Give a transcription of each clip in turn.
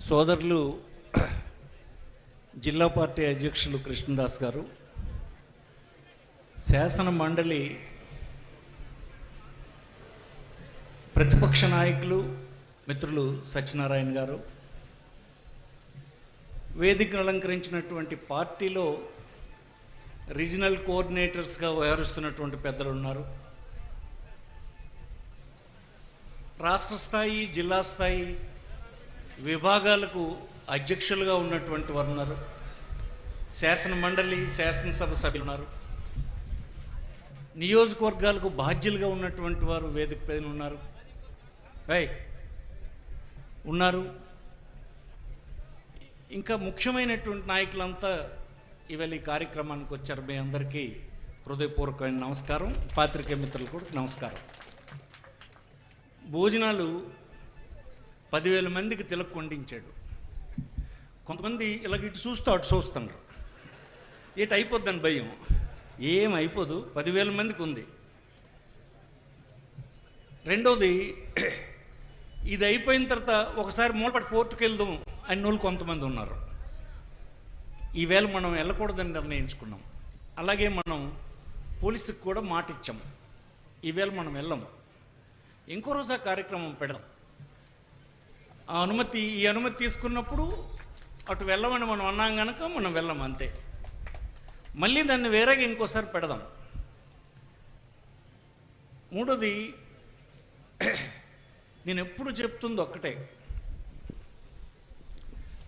సోదరులు జిల్లా పార్టీ అధ్యక్షులు కృష్ణదాస్ గారు, శాసన మండలి ప్రతిపక్ష నాయకులు మిత్రులు సత్యనారాయణ గారు, వేదికను అలంకరించినటువంటి పార్టీలో రీజనల్ కోఆర్డినేటర్స్గా వ్యవహరిస్తున్నటువంటి పెద్దలు ఉన్నారు, రాష్ట్ర స్థాయి జిల్లా స్థాయి విభాగాలకు అధ్యక్షులుగా ఉన్నటువంటి వారు ఉన్నారు, శాసన మండలి శాసనసభ సభ్యులు ఉన్నారు, నియోజకవర్గాలకు బాధ్యులుగా ఉన్నటువంటి వారు వేదిక పైన ఉన్నారు ఉన్నారు ఇంకా ముఖ్యమైనటువంటి నాయకులంతా ఇవాళ ఈ కార్యక్రమానికి వచ్చారు. మీ అందరికీ హృదయపూర్వకమైన నమస్కారం. పాత్రికేయ మిత్రులు కూడా నమస్కారం. భోజనాలు 10,000 మందికి తిలక్ వండించాడు. కొంతమంది ఇలాగ ఇటు చూస్తూ అటు చూస్తున్నారు, ఇటు అయిపోద్దని భయం. ఏం అయిపోదు, 10,000 మందికి ఉంది. రెండోది, ఇది అయిపోయిన తర్వాత ఒకసారి మూలపట్టి పోర్టుకు వెళ్దాం అన్ని వాళ్ళు కొంతమంది ఉన్నారు. ఈవేళ మనం వెళ్ళకూడదని నిర్ణయించుకున్నాం. అలాగే మనం పోలీసుకి కూడా మాట ఇచ్చాం, ఈవేళ మనం వెళ్ళాము, ఇంకో రోజు ఆ కార్యక్రమం పెడదాం. ఈ అనుమతి తీసుకున్నప్పుడు అటు వెళ్ళమని మనం అన్నాం కనుక మనం వెళ్ళాం, అంతే. మళ్ళీ దాన్ని వేరేగా ఇంకోసారి పెడదాం. మూడోది, నేను ఎప్పుడు చెప్తుంది ఒక్కటే,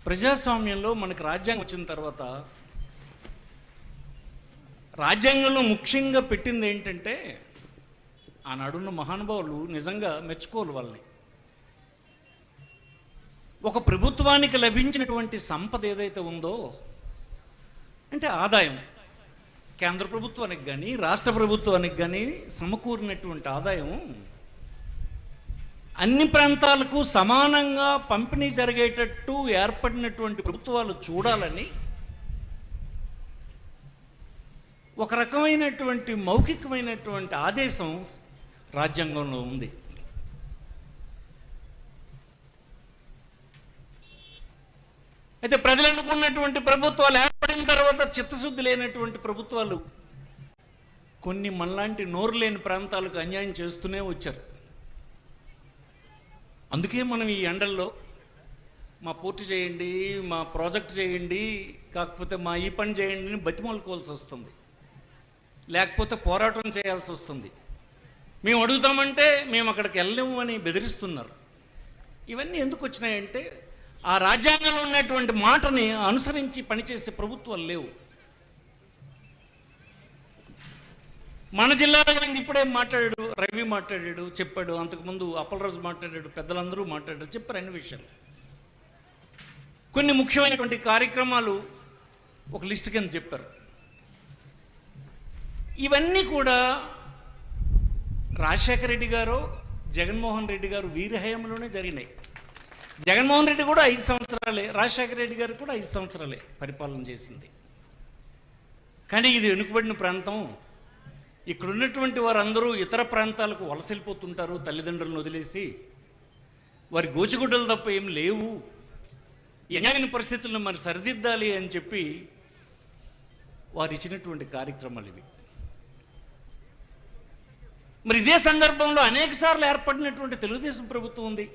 ప్రజాస్వామ్యంలో మనకు రాజ్యాంగం వచ్చిన తర్వాత రాజ్యాంగంలో ముఖ్యంగా పెట్టింది ఏంటంటే, ఆనాడున్న మహానుభావులు నిజంగా మెచ్చుకోవాలి వాళ్ళని. ఒక ప్రభుత్వానికి లభించినటువంటి సంపద ఏదైతే ఉందో అంటే ఆదాయం, కేంద్ర ప్రభుత్వానికి కానీ రాష్ట్ర ప్రభుత్వానికి కానీ సమకూరినటువంటి ఆదాయం అన్ని ప్రాంతాలకు సమానంగా పంపిణీ జరిగేటట్టు ఏర్పడినటువంటి ప్రభుత్వాలు చూడాలని ఒక రకమైనటువంటి మౌఖికమైనటువంటి ఆదేశం రాజ్యాంగంలో ఉంది. అయితే ప్రజలు అనుకున్నటువంటి ప్రభుత్వాలు ఏర్పడిన తర్వాత చిత్తశుద్ధి లేనటువంటి ప్రభుత్వాలు కొన్ని మనలాంటి నోరు లేని ప్రాంతాలకు అన్యాయం చేస్తూనే వచ్చారు. అందుకే మనం ఈ ఎండల్లో మా పోర్టు చేయండి, మా ప్రాజెక్ట్ చేయండి, కాకపోతే మా ఈ పని చేయండి అని బతిమాలుకోవాల్సి వస్తుంది, లేకపోతే పోరాటం చేయాల్సి వస్తుంది. మేము అడుగుతామంటే మేము అక్కడికి వెళ్ళలేము అని బెదిరిస్తున్నారు. ఇవన్నీ ఎందుకు వచ్చినాయంటే, ఆ రాజ్యాంగంలో ఉన్నటువంటి మాటని అనుసరించి పనిచేసే ప్రభుత్వాలు లేవు. మన జిల్లాలో ఇప్పుడే మాట్లాడాడు, రవి మాట్లాడాడు, చెప్పాడు, అంతకుముందు అప్పలరాజు మాట్లాడాడు, పెద్దలందరూ మాట్లాడారు, చెప్పారు అన్ని విషయాలు. కొన్ని ముఖ్యమైనటువంటి కార్యక్రమాలు ఒక లిస్ట్ కింద చెప్పారు. ఇవన్నీ కూడా రాజశేఖర రెడ్డి గారు, జగన్మోహన్ రెడ్డి గారు వీరి హయాంలోనే జరిగినాయి. జగన్మోహన్ రెడ్డి కూడా 5 సంవత్సరాలే, రాజశేఖర రెడ్డి గారు కూడా 5 సంవత్సరాలే పరిపాలన చేసింది. కానీ ఇది వెనుకబడిన ప్రాంతం. ఇక్కడ ఉన్నటువంటి వారందరూ ఇతర ప్రాంతాలకు వలస వెళ్ళిపోతుంటారు, తల్లిదండ్రులను వదిలేసి. వారి గోచిగుడ్డలు తప్ప ఏం లేవు. ఈ అన్యాయమైన పరిస్థితులను మరి సరిదిద్దాలి అని చెప్పి వారు ఇచ్చినటువంటి కార్యక్రమాలు ఇవి. మరి ఇదే సందర్భంలో అనేక సార్లు ఏర్పడినటువంటి తెలుగుదేశం ప్రభుత్వం ఉంది.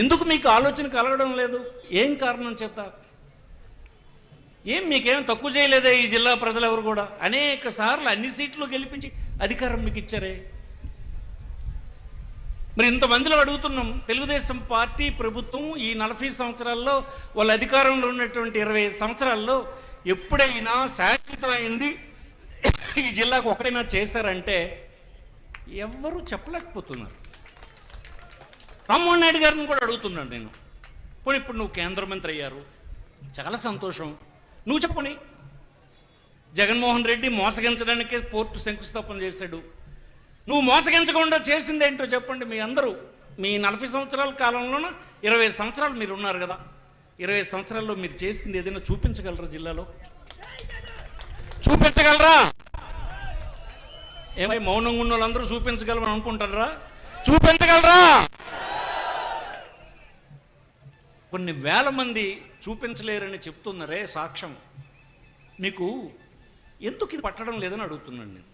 ఎందుకు మీకు ఆలోచన కలగడం లేదు? ఏం కారణం చేత? మీకేం తక్కువ చేయలేదే ఈ జిల్లా ప్రజలు ఎవరు కూడా? అనేక సార్లు అన్ని సీట్లు గెలిపించి అధికారం మీకు ఇచ్చారే. మరి ఇంతమందిలో అడుగుతున్నాం, తెలుగుదేశం పార్టీ ప్రభుత్వం ఈ 40 సంవత్సరాల్లో, వాళ్ళ అధికారంలో ఉన్నటువంటి 25 సంవత్సరాల్లో ఎప్పుడైనా శాశ్వతమైంది ఈ జిల్లాకు ఒకటైనా చేశారంటే ఎవ్వరూ చెప్పలేకపోతున్నారు. రామ్మోహన్ నాయుడు గారిని కూడా అడుగుతున్నాను నేను. పోనీ ఇప్పుడు నువ్వు కేంద్ర మంత్రి అయ్యారు, చాలా సంతోషం, నువ్వు చెప్పని. జగన్మోహన్ రెడ్డి మోసగించడానికే పోర్టు శంకుస్థాపన చేశాడు. నువ్వు మోసగించకుండా చేసిందేంటో చెప్పండి. మీ అందరూ మీ 40 సంవత్సరాల కాలంలోనూ 25 సంవత్సరాలు మీరు ఉన్నారు కదా, 25 సంవత్సరాల్లో మీరు చేసింది ఏదైనా చూపించగలరా? జిల్లాలో చూపించగలరా? ఏమై మౌనంగా ఉన్న వాళ్ళందరూ చూపించగలమని అనుకుంటారా? చూపించగలరా? కొన్ని వేల మంది చూపించలేరని చెప్తున్నారే సాక్ష్యం, మీకు ఎందుకు ఇది పట్టడం లేదని అడుగుతున్నాను నేను.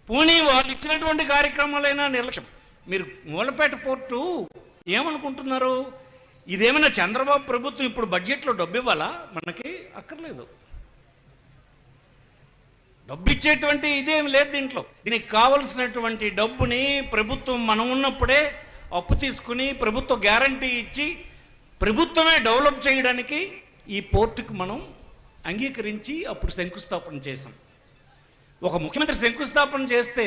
పోనీ వాళ్ళు ఇచ్చినటువంటి కార్యక్రమాలైనా నిర్లక్ష్యం. మీరు మూలపేట పోర్టు ఏమనుకుంటున్నారు, ఇదేమైనా చంద్రబాబు ప్రభుత్వం ఇప్పుడు బడ్జెట్లో డబ్బు ఇవ్వాలా? మనకి అక్కర్లేదు, డబ్బు ఇచ్చేటువంటి ఇదేం లేదు దీంట్లో. దీనికి కావలసినటువంటి డబ్బుని ప్రభుత్వం మనం ఉన్నప్పుడే అప్పు తీసుకుని ప్రభుత్వ గ్యారంటీ ఇచ్చి ప్రభుత్వమే డెవలప్ చేయడానికి ఈ పోర్టుకు మనం అంగీకరించి అప్పుడు శంకుస్థాపన చేసాం. ఒక ముఖ్యమంత్రి శంకుస్థాపన చేస్తే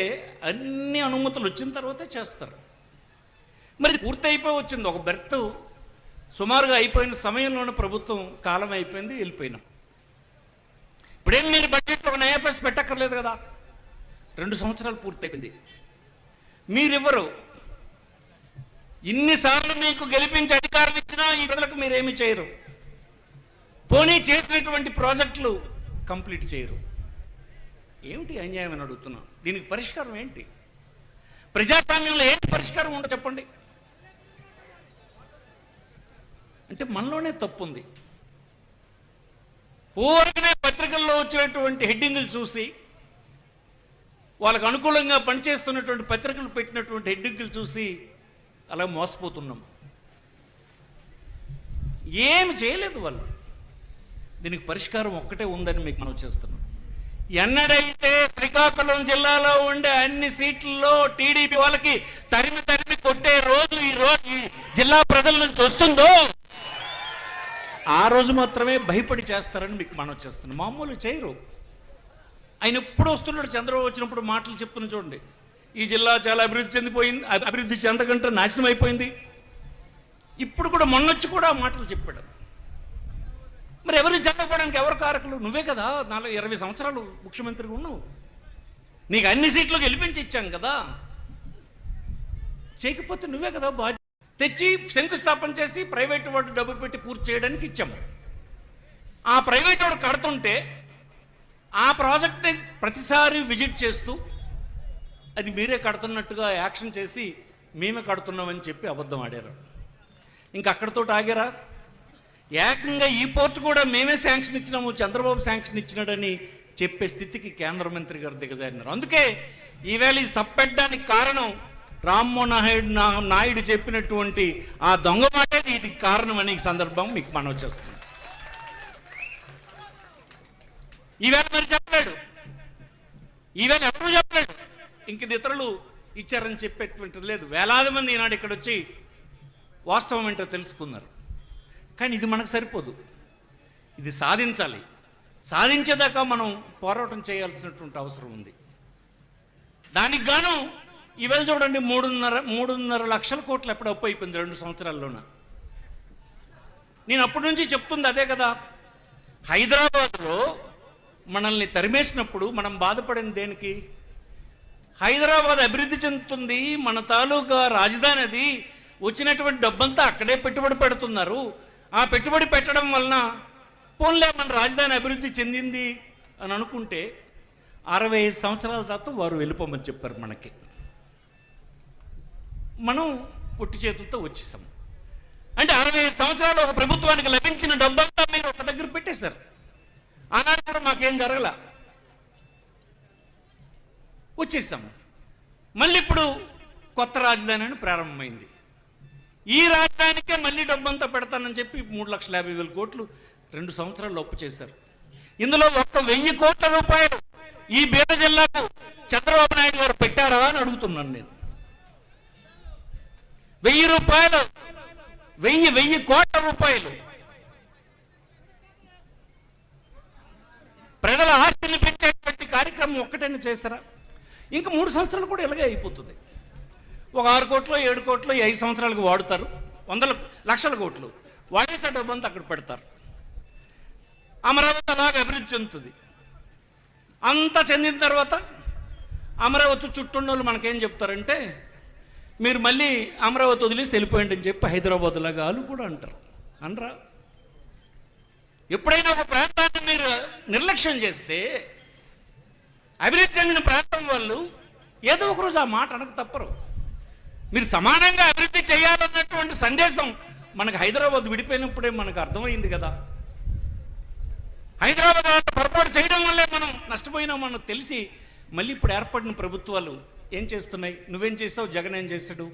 అన్ని అనుమతులు వచ్చిన తర్వాతే చేస్తారు. మరి పూర్తి అయిపోయి వచ్చింది, ఒక బెర్త్ సుమారుగా అయిపోయిన సమయంలోనే ప్రభుత్వం కాలం అయిపోయింది, వెళ్ళిపోయినాం. ఇప్పుడేం మీరు బడ్జెట్లో ఒక నయా పైసా పెట్టక్కర్లేదు కదా, 2 సంవత్సరాలు పూర్తయిపోయింది. మీరెవరు ఇన్నిసార్లు మీకు గెలిపించి అధికారం ఇచ్చినా ఈ ప్రజలకు మీరేమి చేయరు. పోనీ చేసినటువంటి ప్రాజెక్టులు కంప్లీట్ చేయరు. ఏమిటి అన్యాయం అని అడుగుతున్నాం. దీనికి పరిష్కారం ఏంటి? ప్రజాస్వామ్యంలో ఏంటి పరిష్కారం ఉండదు చెప్పండి? అంటే మనలోనే తప్పు ఉంది. ఊరికనే పత్రికల్లో వచ్చేటువంటి హెడ్డింగులు చూసి, వాళ్ళకు అనుకూలంగా పనిచేస్తున్నటువంటి పత్రికలు పెట్టినటువంటి హెడ్డింగులు చూసి అలా మోసపోతున్నాం. ఏమి చేయలేదు వాళ్ళు. దీనికి పరిష్కారం ఒక్కటే ఉందని మీకు మనం చేస్తున్నాం. ఎన్నడైతే శ్రీకాకుళం జిల్లాలో ఉండే అన్ని సీట్లలో టీడీపీ వాళ్ళకి తరిమి తరిమి కొట్టే రోజు ఈ జిల్లా ప్రజల నుంచి వస్తుందో ఆ రోజు మాత్రమే భయపడి చేస్తారని మీకు మనం చేస్తున్నాం. మామూలు చేయరు. ఆయన ఎప్పుడు వస్తున్నాడు, చంద్రబాబు వచ్చినప్పుడు మాటలు చెప్తున్నా చూడండి, ఈ జిల్లా చాలా అభివృద్ధి చెందిపోయింది, అభివృద్ధి చెందకంటే నాశనం అయిపోయింది. ఇప్పుడు కూడా మొన్నొచ్చి కూడా మాటలు చెప్పాడు. మరి ఎవరు చెందకపోవడానికి ఎవరు కారకులు? నువ్వే కదా. 20 సంవత్సరాలు ముఖ్యమంత్రిగా ఉన్నావు, నీకు అన్ని సీట్లు గెలిపించి ఇచ్చాం కదా. చేయకపోతే నువ్వే కదా బాధ్యత. తెచ్చి శంకుస్థాపన చేసి ప్రైవేటు వాడు డబ్బు పెట్టి పూర్తి చేయడానికి ఇచ్చాము. ఆ ప్రైవేట్ వాడు కడుతుంటే ఆ ప్రాజెక్ట్ని ప్రతిసారి విజిట్ చేస్తూ అది మీరే కడుతున్నట్టుగా యాక్షన్ చేసి మేమే కడుతున్నామని చెప్పి అబద్ధం ఆడారు. ఇంకా అక్కడితో ఆగారా? ఏకంగా ఈ పోర్టు కూడా మేమే శాంక్షన్ ఇచ్చినాము, చంద్రబాబు శాంక్షన్ ఇచ్చినాడని చెప్పే స్థితికి కేంద్ర మంత్రి గారు దిగజారినారు. అందుకే ఈవేళ ఈ సప్పెట్టడానికి కారణం రామ్మోహన్ నాయుడు చెప్పినటువంటి ఆ దొంగ మాటే ఇది కారణం అని ఈ సందర్భం మీకు మనం చేస్తున్నాం. ఈవేళ మరి చెప్పలేడు, ఈవేళ ఎవరు చెప్పలేడు, ఇంక ఇతరులు ఇచ్చారని చెప్పేటువంటిది లేదు. వేలాది మంది ఈనాడు ఇక్కడ వచ్చి వాస్తవం ఏంటో తెలుసుకున్నారు. కానీ ఇది మనకు సరిపోదు, ఇది సాధించాలి. సాధించేదాకా మనం పోరాటం చేయాల్సినటువంటి అవసరం ఉంది. దానికి గాను ఈవేళ చూడండి 3.5 లక్షల కోట్లు ఎప్పుడు అప్పు అయిపోయింది 2 సంవత్సరాల్లోన. నేను అప్పటి నుంచి చెప్తుంది అదే కదా. హైదరాబాద్లో మనల్ని తరిమేసినప్పుడు మనం బాధపడింది దేనికి? హైదరాబాద్ అభివృద్ధి చెందుతుంది, మన తాలూకా రాజధాని అది, వచ్చినటువంటి డబ్బంతా అక్కడే పెట్టుబడి పెడుతున్నారు. ఆ పెట్టుబడి పెట్టడం వలన పోన్లే మన రాజధాని అభివృద్ధి చెందింది అని అనుకుంటే 65 సంవత్సరాల తర్వాత వారు వెళ్ళిపోమని చెప్పారు మనకి. మనం పొట్టి చేతులతో వచ్చేసాం. అంటే 65 సంవత్సరాలు ఒక ప్రభుత్వానికి లభించిన డబ్బంతా మీరు ఒక దగ్గర పెట్టేశారు. ఆనాడు కూడా మాకేం జరగల, వచ్చేసాము. మళ్ళీ ఇప్పుడు కొత్త రాజధాని అని ప్రారంభమైంది. ఈ రాజధానికే మళ్ళీ డబ్బంతా పెడతానని చెప్పి 3,50,000 కోట్లు 2 సంవత్సరాలు అప్పు చేశారు. ఇందులో 1,000 కోట్ల రూపాయలు ఈ బీద జిల్లాకు చంద్రబాబు నాయుడు గారు పెట్టారా అని అడుగుతున్నాను నేను. 1,000 కోట్ల రూపాయలు ప్రజల ఆస్తిని పెంచేటువంటి కార్యక్రమం ఒక్కటైనా చేస్తారా? ఇంకా 3 సంవత్సరాలు కూడా ఇలాగే అయిపోతుంది. ఒక 6 కోట్లు 7 కోట్లు 5 సంవత్సరాలకు వాడుతారు, 100 లక్షల కోట్లు వాడేసే డబ్బంతా అక్కడ పెడతారు. అమరావతి అలాగే అభివృద్ధి చెందుతుంది. అంతా చెందిన తర్వాత అమరావతి చుట్టూన్న వాళ్ళు మనకేం చెప్తారంటే, మీరు మళ్ళీ అమరావతి వదిలేసి వెళ్ళిపోయండి అని చెప్పి హైదరాబాద్ లాగా వాళ్ళు కూడా అంటారు. అనరా? ఎప్పుడైనా ఒక ప్రాంతాన్ని మీరు నిర్లక్ష్యం చేస్తే అభివృద్ధి చెందిన ప్రాంతం వాళ్ళు ఏదో ఒకరోజు ఆ మాట అనక తప్పరు. మీరు సమానంగా అభివృద్ధి చేయాలన్నటువంటి సందేశం మనకు హైదరాబాద్ విడిపోయినప్పుడే మనకు అర్థమైంది కదా. హైదరాబాద్ పొరపాటు చేయడం వల్లే మనం నష్టపోయినాం మనకు తెలిసి మళ్ళీ ఇప్పుడు ఏర్పడిన ప్రభుత్వాలు ఏం చేస్తున్నాయి? నువ్వేం చేస్తావు, జగన్ ఏం చేశాడు?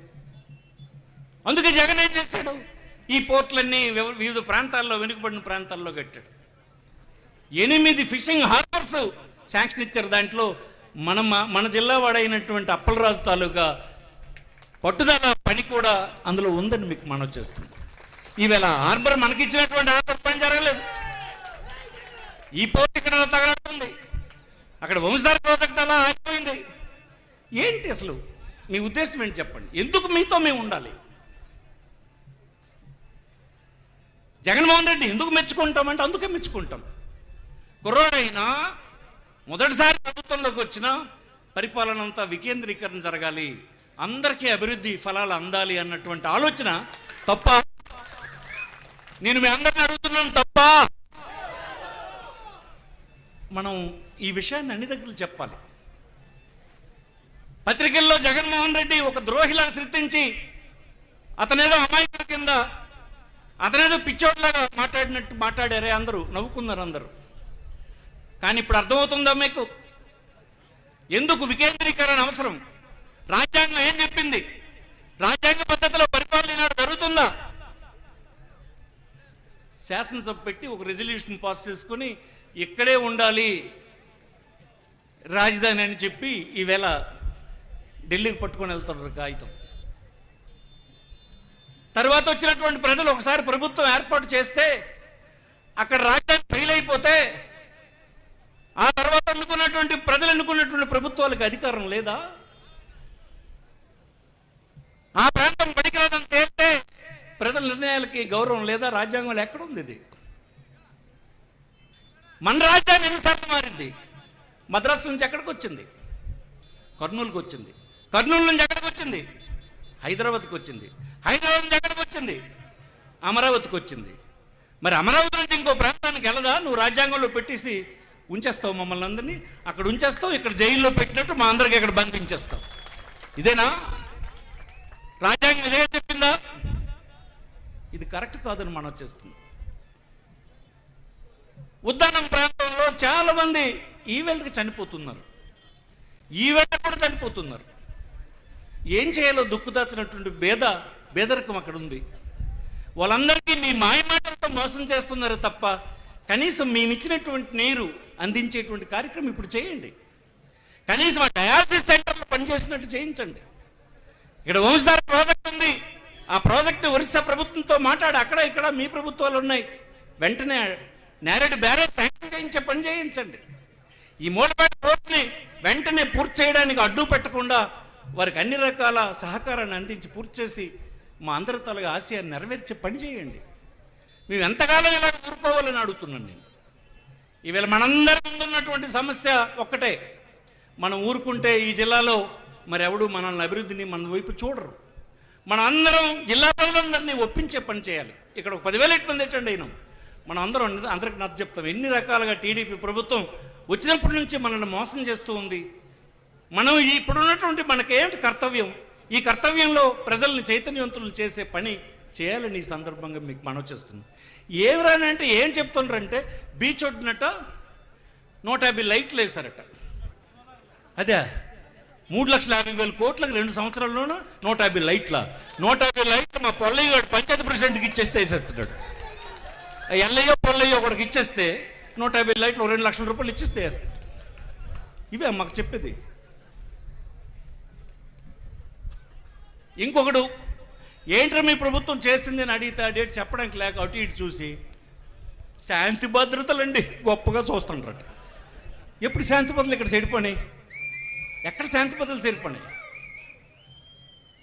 అందుకే జగన్ ఏం చేశాడు? ఈ పోర్ట్లన్నీ వివిధ ప్రాంతాల్లో, వెనుకబడిన ప్రాంతాల్లో కట్టాడు. 8 ఫిషింగ్ హార్బర్స్ శాంక్షన్ ఇచ్చారు. దాంట్లో మన జిల్లా వాడైనటువంటి అప్పలరాజు తాలూకా పట్టుదల పని కూడా అందులో ఉందని మీకు మనం చేస్తుంది. ఈవేళ హార్బర్ మనకిచ్చినటువంటి హార్బర్ పని జరగలేదు. ఈ పోర్ట్ ఇక్కడ తగలడుతుంది, అక్కడ వంశధార ప్రాజెక్ట్ అలా ఆగిపోయింది. ఏంటి అసలు మీ ఉద్దేశం ఏంటి చెప్పండి? ఎందుకు మీతో మేము ఉండాలి? జగన్మోహన్ రెడ్డి ఎందుకు మెచ్చుకుంటామంటే అందుకే మెచ్చుకుంటాం. కుర్రోడైనా మొదటిసారి ప్రభుత్వంలోకి వచ్చిన పరిపాలన అంతా వికేంద్రీకరణ జరగాలి, అందరికీ అభివృద్ధి ఫలాలు అందాలి అన్నటువంటి ఆలోచన తప్ప? నేను మీ అందరిని అడుగుతున్నాను, తప్ప? మనం ఈ విషయాన్ని అన్ని దగ్గరలు చెప్పాలి. పత్రికల్లో జగన్మోహన్ రెడ్డి ఒక ద్రోహిలా సృష్టించి అతనేదో అమాయకుల కింద, అతనేదో పిచ్చోడ్లాగా మాట్లాడారే, అందరూ నవ్వుకున్నారు అందరూ. కానీ ఇప్పుడు అర్థమవుతుందా మీకు ఎందుకు వికేంద్రీకరణ అవసరం? రాజ్యాంగం ఏం చెప్పింది? రాజ్యాంగ పద్ధతిలో పరిపాలన ఈనాడు జరుగుతుందా? శాసనసభ పెట్టి ఒక రెజల్యూషన్ పాస్ చేసుకుని ఇక్కడే ఉండాలి రాజధాని అని చెప్పి ఈవేళ ఢిల్లీకి పట్టుకొని వెళ్తున్నారు కాగితం. తర్వాత వచ్చినటువంటి ప్రజలు ఒకసారి ప్రభుత్వం ఏర్పాటు చేస్తే అక్కడ రాజధాని ఫెయిల్ అయిపోతే ఆ తర్వాత ప్రజలు ఎన్నుకున్నటువంటి ప్రభుత్వాలకు అధికారం లేదా? ఆ ప్రాంతం పనికిరాదని తేలితే ప్రజల నిర్ణయాలకి గౌరవం లేదా? రాజ్యాంగంలో ఎక్కడుంది ఇది? మన రాజధాని ఎన్నిసార్లు మారింది? మద్రాసు నుంచి ఎక్కడికి వచ్చింది? కర్నూలుకి వచ్చింది. కర్నూలు నుంచి ఎక్కడికి వచ్చింది? హైదరాబాద్కి వచ్చింది. హైదరాబాద్ నుంచి ఎక్కడికి వచ్చింది? అమరావతికి వచ్చింది. మరి అమరావతి నుంచి ఇంకో ప్రాంతానికి వెళ్ళదా? నువ్వు రాజ్యాంగంలో పెట్టేసి ఉంచేస్తావు మమ్మల్ని అందరినీ, అక్కడ ఉంచేస్తావు, ఇక్కడ జైల్లో పెట్టినట్టు మా అందరికి ఇక్కడ బంధించేస్తావు. ఇదేనా రాజ్యాంగం? ఇదే చెప్పిందా? ఇది కరెక్ట్ కాదని మనం వచ్చేస్తుంది. ఉద్దానం ప్రాంతంలో చాలా మంది ఈవేళకి చనిపోతున్నారు, ఈవేళ కూడా చనిపోతున్నారు. ఏం చేయాలో దుక్కుదాచినటువంటి బేదరికం అక్కడ ఉంది. వాళ్ళందరికీ మీ మాయమాటలతో మోసం చేస్తున్నారు తప్ప కనీసం మేమిచ్చినటువంటి నీరు అందించేటువంటి కార్యక్రమం ఇప్పుడు చేయండి. కనీసం ఆ డయాలసిస్ సెంటర్లో పనిచేసినట్టు చేయించండి. ఇక్కడ వంశధార ప్రాజెక్ట్ ఉంది, ఆ ప్రాజెక్టు ఒరిస్సా ప్రభుత్వంతో మాట్లాడి అక్కడ ఇక్కడ మీ ప్రభుత్వాలు ఉన్నాయి, వెంటనే నేరేడు బ్యారేజ్ శాంక్షన్ చేయించే పని చేయించండి. ఈ మూలపేట పోర్ట్ని వెంటనే పూర్తి చేయడానికి అడ్డు పెట్టకుండా వారికి అన్ని రకాల సహకారాన్ని అందించి పూర్తి చేసి మా అందరి తలగా ఆశయాన్ని నెరవేర్చే పని చేయండి. మేము ఎంతకాలం ఇలా ఊరుకోవాలని అడుగుతున్నాను నేను. ఈవేళ మనందరి ముందున్నటువంటి సమస్య ఒక్కటే, మనం ఊరుకుంటే ఈ జిల్లాలో మరి ఎవడు మనల్ని అభివృద్ధిని మన వైపు చూడరు. మనం అందరం జిల్లా ప్రజలందరినీ ఒప్పించే పని చేయాలి. ఇక్కడ ఒక 10,000 మంది ఎట్టండి అయినాం, మనం అందరికి నచ్చ చెప్తాం. ఎన్ని రకాలుగా టీడీపీ ప్రభుత్వం వచ్చినప్పటి నుంచి మనల్ని మోసం చేస్తూ ఉంది. మనం ఇప్పుడున్నటువంటి మనకేమిటి కర్తవ్యం? ఈ కర్తవ్యంలో ప్రజల్ని చైతన్యవంతులు చేసే పని చేయాలని ఈ సందర్భంగా మీకు మనవి చేస్తున్నాం. ఏమిరానంటే ఏం చెప్తున్నారంటే బీచ్ ఒడ్డునట 150 లైట్లు వేశారట. అదే 3,50,000 కోట్లకు 2 సంవత్సరాల్లోనూ 150 లైట్ల 150 లైట్లు మా పొల్లయ్య పంచాయతీ ప్రెసిడెంట్కి ఇచ్చేస్తే వేసేస్తున్నాడు. ఎల్లయ్యో పొల్లయ్యో ఒకటికి ఇచ్చేస్తే 150 లైట్లు 2 లక్షల రూపాయలు ఇచ్చేస్తే వేస్తాడు. ఇవే మాకు చెప్పేది. ఇంకొకడు ఏంట్రా మీ ప్రభుత్వం చేసింది అని అడిగితే ఆ డేట్ చెప్పడానికి లేక అటు ఇటు చూసి శాంతి భద్రతలండి గొప్పగా చూస్తుండ్రట. ఎప్పుడు శాంతి భద్రతలు ఇక్కడ చెడిపోయినాయి? ఎక్కడ శాంతి భద్రతలు చెడిపోయినాయి?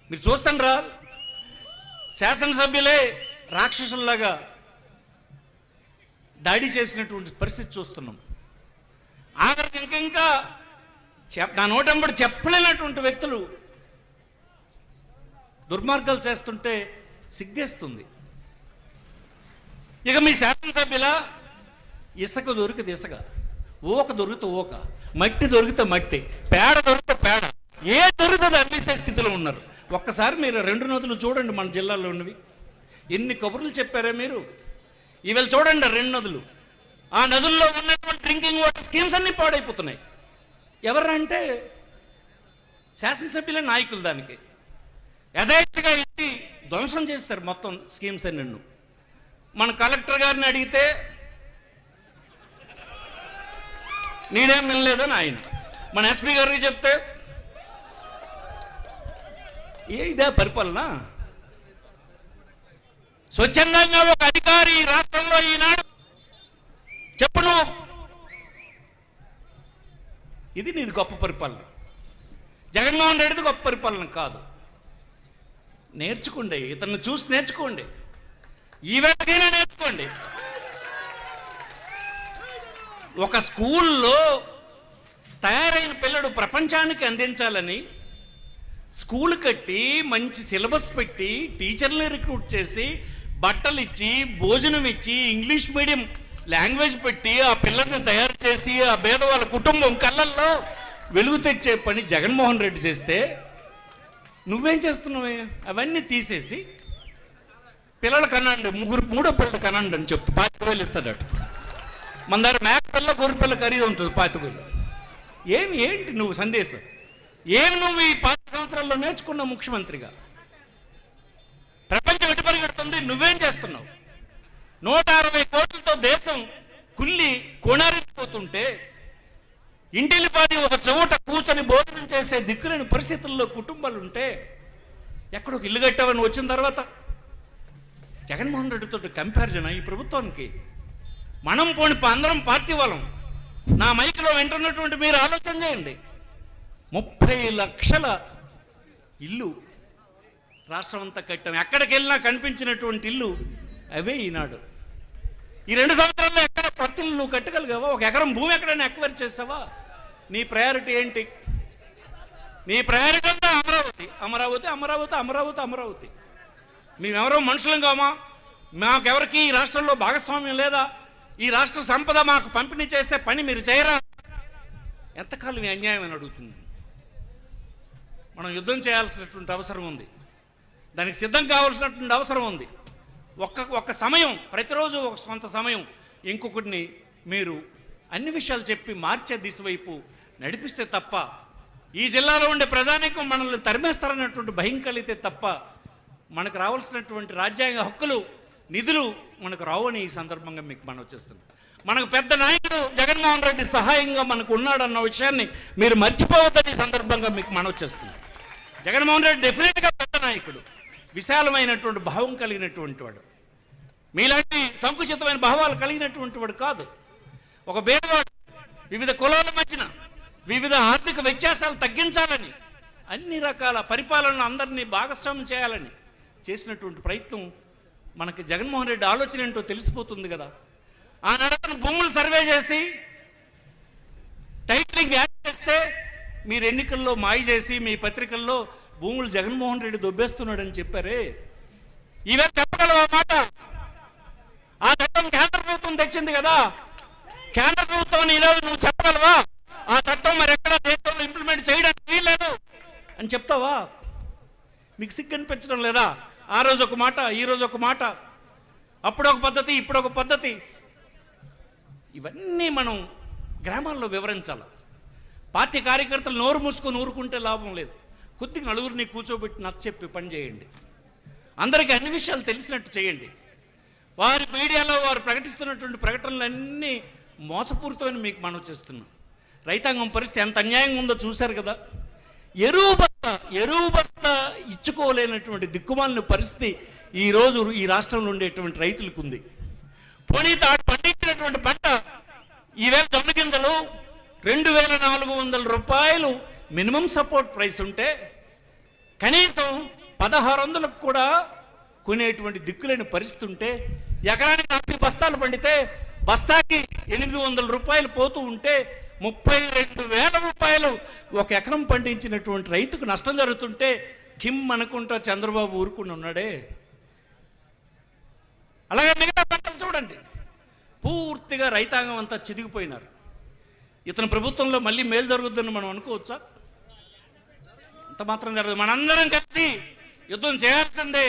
మీరు చూస్తాండ్రా, శాసనసభ్యులే రాక్షసుల్లాగా దాడి చేసినటువంటి పరిస్థితి చూస్తున్నాం. ఆఖరికి ఇంకా నా నోటంబడి చెప్పలేనటువంటి వ్యక్తులు దుర్మార్గాలు చేస్తుంటే సిగ్గేస్తుంది. ఇక మీ శాసనసభ్యుల ఇసుక దొరికితే ఇసుక, ఓక దొరికితే ఓక, మట్టి దొరికితే మట్టి, పేడ దొరికితే పేడ, ఏ దొరికితే అమ్మేసే స్థితిలో ఉన్నారు. ఒక్కసారి మీరు 2 నదులు చూడండి మన జిల్లాలో ఉన్నవి. ఎన్ని కబుర్లు చెప్పారా మీరు? ఇవాళ చూడండి 2 నదులు, ఆ నదుల్లో ఉన్నటువంటి డ్రింకింగ్ వాటర్ స్కీమ్స్ అన్నీ పాడైపోతున్నాయి. ఎవరంటే శాసనసభ్యుల నాయకులు దానికి యథేచ్ఛగా ఇచ్చి ధ్వంసం చేస్తారు మొత్తం స్కీమ్స్ అన్ని. మన కలెక్టర్ గారిని అడిగితే నేనేం వినలేదని ఆయన, మన ఎస్పీ గారికి చెప్తే ఇదే పరిపాలన. స్వచ్ఛందంగా ఒక అధికారి రాష్ట్రంలో ఈనాడు చెప్పను, ఇది నీది గొప్ప పరిపాలన. జగన్మోహన్ రెడ్డిది గొప్ప పరిపాలన కాదు. నేర్చుకోండి, ఇతన్ని చూసి నేర్చుకోండి, ఈవేళకైనా నేర్చుకోండి. ఒక స్కూల్లో తయారైన పిల్లడు ప్రపంచానికి అందించాలని స్కూల్ కట్టి మంచి సిలబస్ పెట్టి టీచర్ని రిక్రూట్ చేసి బట్టలు ఇచ్చి భోజనం ఇచ్చి ఇంగ్లీష్ మీడియం లాంగ్వేజ్ పెట్టి ఆ పిల్లల్ని తయారు చేసి ఆ పేదవాళ్ళ కుటుంబం కళ్ళల్లో వెలుగు తెచ్చే పని జగన్మోహన్ రెడ్డి చేస్తే నువ్వేం చేస్తున్నావే? అవన్నీ తీసేసి పిల్లలు కనండి, మూడో పిల్లలు కనండి అని చెప్తూ 25,000 ఇస్తాడట. మన దగ్గర మేక పిల్ల గొర్రె పిల్ల ఖరీదు ఉంటుంది 25,000. ఏంటి నువ్వు సందేశం? నువ్వు ఈ 10 సంవత్సరాల్లో నేర్చుకున్న ముఖ్యమంత్రిగా? ప్రపంచం ఎటు పరిగెడుతుంది, నువ్వేం చేస్తున్నావు? 160 కోట్లతో దేశం కుల్లి కొనారిపోతుంటే ఇంటిల్లిపాది ఒక చోట కూర్చొని భోజనం చేసే దిక్కులేని పరిస్థితుల్లో కుటుంబాలు ఉంటే ఎక్కడొక ఇల్లు కట్టావని వచ్చిన తర్వాత జగన్మోహన్ రెడ్డితో కంపారిజన్ ఈ ప్రభుత్వానికి? మనం పోని అందరం పార్టీ వాళ్ళం. నా మైక్లో వింటున్నటువంటి మీరు ఆలోచన చేయండి. 30 లక్షల ఇల్లు రాష్ట్రం అంతా కట్టాం. ఎక్కడికి వెళ్ళినా కనిపించినటువంటి ఇల్లు అవే ఈనాడు. ఈ 2 సంవత్సరాల్లో ఎక్కడ కొత్త ఇల్లు నువ్వు కట్టగలిగావా? 1 ఎకరం భూమి ఎక్కడైనా ఎక్వైర్ చేసావా? నీ ప్రయారిటీ ఏంటి? నీ ప్రయారిటీ అంతా అమరావతి, అమరావతి, అమరావతి, అమరావతి, అమరావతి. మేమెవరో మనుషులం కామా? మాకెవరికి ఈ రాష్ట్రంలో భాగస్వామ్యం లేదా? ఈ రాష్ట్ర సంపద మాకు పంపిణీ చేసే పని మీరు చేయరా? ఎంతకాలం ఈ అన్యాయం అని అడుగుతుంది. మనం యుద్ధం చేయాల్సినటువంటి అవసరం ఉంది, దానికి సిద్ధం కావాల్సినటువంటి అవసరం ఉంది. ఒక్క సమయం, ప్రతిరోజు ఒక సొంత సమయం ఇంకొకటిని మీరు అన్ని విషయాలు చెప్పి మార్చే దిశ వైపు నడిపిస్తే తప్ప, ఈ జిల్లాలో ఉండే ప్రజానీకం మనల్ని తరిమేస్తారన్నటువంటి భయం కలిగితే తప్ప మనకు రావాల్సినటువంటి రాజ్యాంగ హక్కులు, నిధులు మనకు రావని ఈ సందర్భంగా మీకు మనవి చేస్తున్నాం. మనకు పెద్ద నాయకుడు జగన్మోహన్ రెడ్డి సహాయంగా మనకు ఉన్నాడన్న విషయాన్ని మీరు మర్చిపోవద్దని ఈ సందర్భంగా మీకు మనవి చేస్తున్నాం. జగన్మోహన్ రెడ్డి డెఫినెట్గా పెద్ద నాయకుడు, విశాలమైనటువంటి భావం కలిగినటువంటి వాడు, మీలాంటి సంకుచితమైన భావాలు కలిగినటువంటి వాడు కాదు. ఒక పేదవాడు వివిధ కులాల మధ్యన వివిధ ఆర్థిక వ్యత్యాసాలు తగ్గించాలని, అన్ని రకాల పరిపాలనను అందరినీ భాగస్వామ్యం చేయాలని చేసినటువంటి ప్రయత్నం మనకి జగన్మోహన్ రెడ్డి ఆలోచన ఏంటో తెలిసిపోతుంది కదా. ఆ నడకను భూములు సర్వే చేసి టైటిలింగ్ యాడ్ చేస్తే మీరు ఎన్నికల్లో మాయ చేసి మీ పత్రికల్లో భూములు జగన్మోహన్ రెడ్డి దొబ్బేస్తున్నాడని చెప్పారే, ఈవేళ చెప్పగలవా మాట? ఆ చట్టం కేంద్ర ప్రభుత్వం తెచ్చింది కదా, కేంద్ర ప్రభుత్వం ఈరోజు నువ్వు చెప్పగలవా? ఆ చట్టం మరి ఎక్కడ దేశంలో ఇంప్లిమెంట్ చేయడానికి వీల్లేదు అని చెప్తావా? మీకు సిగ్గు అనిపించడం లేదా? ఆ రోజు ఒక మాట, ఈ రోజు ఒక మాట, అప్పుడు ఒక పద్ధతి, ఇప్పుడు ఒక పద్ధతి. ఇవన్నీ మనం గ్రామాల్లో వివరించాలి. పార్టీ కార్యకర్తలు నోరు మూసుకొని ఊరుకుంటే లాభం లేదు. కొద్దిగా నలుగురిని కూర్చోబెట్టి నచ్చచెప్పి పని చేయండి. అందరికీ అన్ని విషయాలు తెలిసినట్టు చేయండి. వారి మీడియాలో వారు ప్రకటిస్తున్నటువంటి ప్రకటనలన్నీ మోసపూరితమని మీకు మనవి చేస్తున్నాం. రైతాంగం పరిస్థితి ఎంత అన్యాయంగా ఉందో చూశారు కదా. ఎరువు బస్తా ఇచ్చుకోలేనటువంటి దిక్కుమాలిన పరిస్థితి ఈరోజు ఈ రాష్ట్రంలో ఉండేటువంటి రైతులకు ఉంది. పోనీ తాడు పండించినటువంటి పంట ఈవేళ జొన్న గింజలు 2,400 రూపాయలు మినిమం సపోర్ట్ ప్రైస్ ఉంటే కనీసం 1,600కు కూడా కొనేటువంటి దిక్కులేని పరిస్థితి ఉంటే, ఎకరానికి 40 బస్తాలు పండితే బస్తాకి 800 రూపాయలు పోతూ ఉంటే 32,000 రూపాయలు 1 ఎకరం పండించినటువంటి రైతుకు నష్టం జరుగుతుంటే కిమ్ అనుకుంటా చంద్రబాబు ఊరుకుని ఉన్నాడే. అలాగే మిగతా పంటలు చూడండి, పూర్తిగా రైతాంగం అంతా చిదిగిపోయినారు. ఇతని ప్రభుత్వంలో మళ్ళీ మేలు జరుగుతుందని మనం అనుకోవచ్చా? అంత మాత్రం జరగదు. మనందరం కలిసి యుద్ధం చేయాల్సిందే.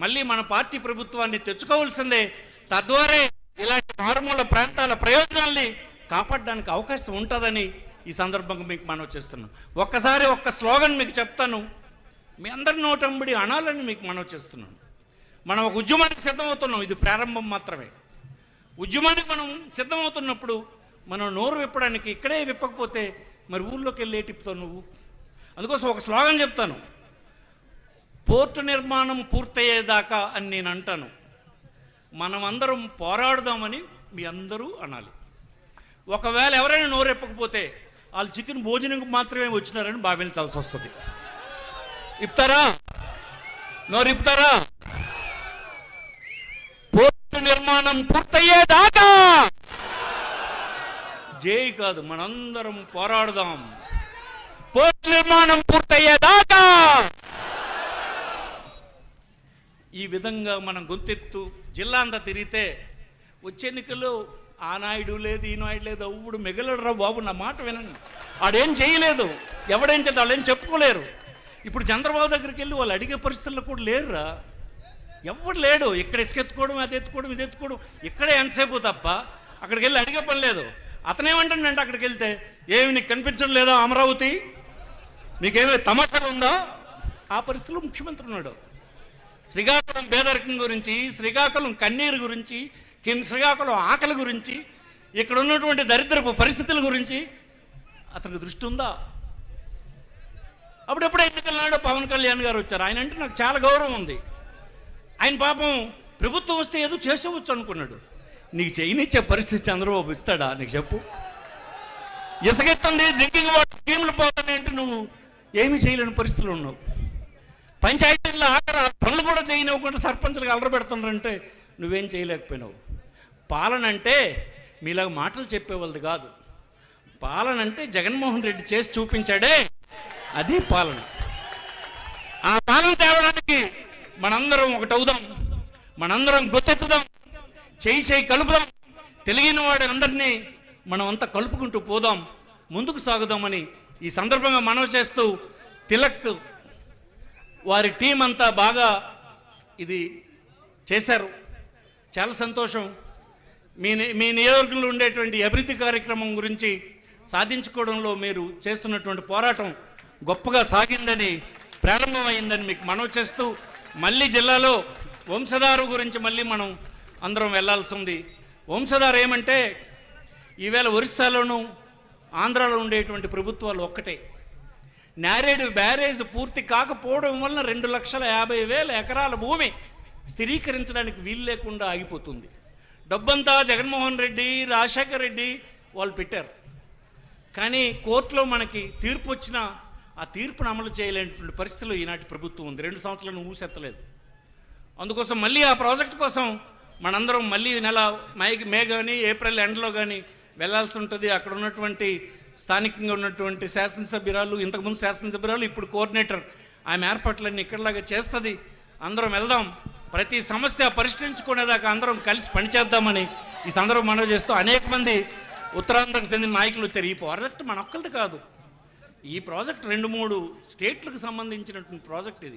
మళ్ళీ మన పార్టీ ప్రభుత్వాన్ని తెచ్చుకోవాల్సిందే. తద్వారా ఇలాంటి మారుమూల ప్రాంతాల ప్రయోజనాల్ని కాపాడడానికి అవకాశం ఉంటుందని ఈ సందర్భంగా మీకు మనవి చేస్తున్నాను. ఒక్కసారి ఒక్క స్లోగన్ మీకు చెప్తాను, మీ అందరి నోటంబడి అనాలని మీకు మనవి చేస్తున్నాను. మనం ఒక ఉద్యమానికి సిద్ధమవుతున్నాం, ఇది ప్రారంభం మాత్రమే. ఉద్యమానికి మనం సిద్ధమవుతున్నప్పుడు మనం నోరు విప్పడానికి ఇక్కడే విప్పకపోతే మరి ఊళ్ళోకి వెళ్ళి తిప్పుతావు నువ్వు. అందుకోసం ఒక స్లోగన్ చెప్తాను, పోర్టు నిర్మాణం పూర్తయ్యేదాకా అని నేను అంటాను. మనం అందరం పోరాడుదామని మీ అందరూ అనాలి. ఒకవేళ ఎవరైనా నోరు విప్పకపోతే వాళ్ళు చికెన్ భోజనంకి మాత్రమే వచ్చినారని భావించాల్సి వస్తుంది. ఇప్తారా? నోరు ఇప్తారా? పోర్టు నిర్మాణం పూర్తయ్యేదాకా జై కాదు, మనందరం పోరాడుదాం. పోర్టు నిర్మాణం పూర్తయ్యేదాకా ఈ విధంగా మనం గొంతెత్తు జిల్లా అంతా తిరిగితే వచ్చే ఎన్నికల్లో ఆ నాయుడు లేదు, ఈ నాయుడు లేదు, అవ్వుడు మిగలడరా బాబు, నా మాట వినండి. ఆడేం చేయలేదు, ఎవడేం చేయలేదు, వాళ్ళు ఏం చెప్పుకోలేరు. ఇప్పుడు చంద్రబాబు దగ్గరికి వెళ్ళి వాళ్ళు అడిగే పరిస్థితుల్లో కూడా లేరురా, ఎవడు లేడు. ఇక్కడ ఇసుకెత్తుకోవడం, అది ఎత్తుకోవడం, ఇది ఎత్తుకోవడం, ఇక్కడే ఎంతసేపు తప్ప అక్కడికి వెళ్ళి అడిగే పని లేదు. అతనేమంటాడంటే అక్కడికి వెళ్తే, ఏమి నీకు కనిపించడం లేదా అమరావతి, మీకేమీ తమాషాలు ఉందా? ఆ పరిస్థితిలో ముఖ్యమంత్రి ఉన్నాడు. శ్రీకాకుళం పేదరికం గురించి, శ్రీకాకుళం కన్నీరు గురించి, శ్రీకాకుళం ఆకలి గురించి, ఇక్కడ ఉన్నటువంటి దరిద్రపు పరిస్థితుల గురించి అతనికి దృష్టి ఉందా? అప్పుడెప్పుడు ఎన్నికల పవన్ కళ్యాణ్ గారు వచ్చారు. ఆయన అంటే నాకు చాలా గౌరవం ఉంది. ఆయన పాపం ప్రభుత్వం వస్తే ఏదో చేసేవచ్చు అనుకున్నాడు. నీకు చేయనిచ్చే పరిస్థితి చంద్రబాబు ఇస్తాడా? నీకు చెప్పు. ఇసుకెత్తుంది, డ్రింకింగ్ వాటర్ స్కీములు పోతున్నాయి అంటే నువ్వు ఏమీ చేయలేని పరిస్థితులు ఉన్నావు. పంచాయతీల్లో ఆఖర పనులు కూడా చేయనివ్వకుండా సర్పంచులకు అలర పెడుతున్నారంటే నువ్వేం చేయలేకపోయినావు. పాలన అంటే మీలాగా మాటలు చెప్పేవాళ్ళది కాదు. పాలన అంటే జగన్మోహన్ రెడ్డి చేసి చూపించాడే, అది పాలన. ఆ పాలన తేవడానికి మనందరం ఒకటవుదాం, మనందరం గుర్తెత్తుదాం, చేయి కలుపుదాం. తెలియని వాడి అందరినీ మనం అంతా కలుపుకుంటూ పోదాం, ముందుకు సాగుదామని ఈ సందర్భంగా మనవి చేస్తూ, తిలక్ వారి టీం అంతా బాగా ఇది చేశారు. చాలా సంతోషం. మీ నియోజకవర్గంలో ఉండేటువంటి అభివృద్ధి కార్యక్రమం గురించి సాధించుకోవడంలో మీరు చేస్తున్నటువంటి పోరాటం గొప్పగా సాగిందని, ప్రారంభమైందని మీకు మనవి చేస్తూ, మళ్ళీ జిల్లాలో వంశధార గురించి మళ్ళీ మనం అందరం వెళ్ళాల్సి ఉంది. వంశధార ఏమంటే ఈవేళ ఒరిస్సాలోనూ ఆంధ్రాలో ఉండేటువంటి ప్రభుత్వాలు ఒక్కటే. నేరేడు బ్యారేజ్ పూర్తి కాకపోవడం వలన 2,50,000 ఎకరాల భూమి స్థిరీకరించడానికి వీలు లేకుండా ఆగిపోతుంది. డబ్బంతా జగన్మోహన్ రెడ్డి, రాజశేఖర్ రెడ్డి వాళ్ళు పెట్టారు. కానీ కోర్టులో మనకి తీర్పు వచ్చినా ఆ తీర్పును అమలు చేయలేనటువంటి పరిస్థితుల్లో ఈనాటి ప్రభుత్వం ఉంది. 2 సంవత్సరాలను ఊసెత్తలేదు. అందుకోసం మళ్ళీ ఆ ప్రాజెక్టు కోసం మనందరం మళ్ళీ నెల మే కానీ ఏప్రిల్ ఎండ్లో కానీ వెళ్ళాల్సి ఉంటుంది. అక్కడ ఉన్నటువంటి స్థానికంగా ఉన్నటువంటి శాసనసభ్యురాలు, ఇంతకుముందు శాసనసభ్యురాలు, ఇప్పుడు కోఆర్డినేటర్, ఆమె ఏర్పాట్లన్నీ ఇక్కడలాగా చేస్తుంది. అందరం వెళ్దాం, ప్రతి సమస్య పరిష్కరించుకునేదాకా అందరం కలిసి పనిచేద్దామని ఈ సందర్భం మనవి చేస్తూ, అనేక మంది ఉత్తరాంధ్రకు చెందిన నాయకులు వచ్చారు. ఈ ప్రాజెక్ట్ మన ఒక్కరిది కాదు, ఈ ప్రాజెక్ట్ 2-3 స్టేట్లకు సంబంధించినటువంటి ప్రాజెక్ట్ ఇది.